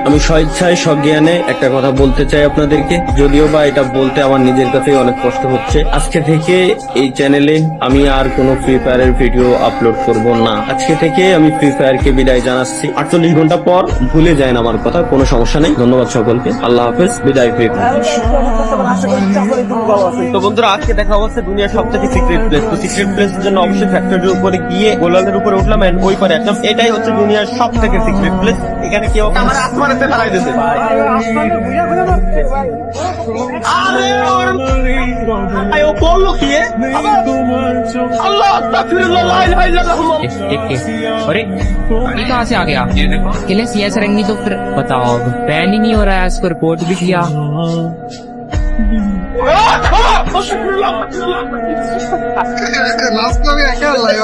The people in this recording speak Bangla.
আমি স্বেচ্ছায় সজ্ঞানে একটা কথা বলতে চাই আপনাদেরকে, যদিও বা এটা বলতে আমার নিজের কাছেই অনেক কষ্ট হচ্ছে। আজকে থেকে এই চ্যানেলে আমি আর কোনো ফ্রি ফায়ারের ভিডিও আপলোড করব না। আজকে থেকে আমি ফ্রি ফায়ারকে বিদায় জানাচ্ছি। 48 ঘন্টা পর ভুলে যায় না আমার কথা, কোনো সমস্যা নেই। ধন্যবাদ সকলকে, আল্লাহ হাফেজ, বিদায় ফ্রি ফায়ার। তো বন্ধুরা, আজকে দেখা হচ্ছে দুনিয়ার সবথেকে সিক্রেট প্লেস। তো সিক্রেট প্লেসের জন্য অবশ্যই ফ্যাক্টরির উপরে গিয়ে গোলালের উপরে উঠলাম এন্ড ওই পারে একদম। এটাই হচ্ছে দুনিয়ার সবথেকে সিক্রেট প্লেস। এখানে কেউ আমার আসমানেতে ফেলাই দিতে। আরে ও বললো কি? আল্লাহ আস্তাগফিরুল্লাহ, লা ইলাহা ইল্লাল্লাহ। अरे ये कहाँ से आ गया? किले सीएस रैंक नहीं तो फिर बताओ, अब बैन ही नहीं हो रहा है, इसको रिपोर्ट भी किया। लास्ट में भी क्या लाइव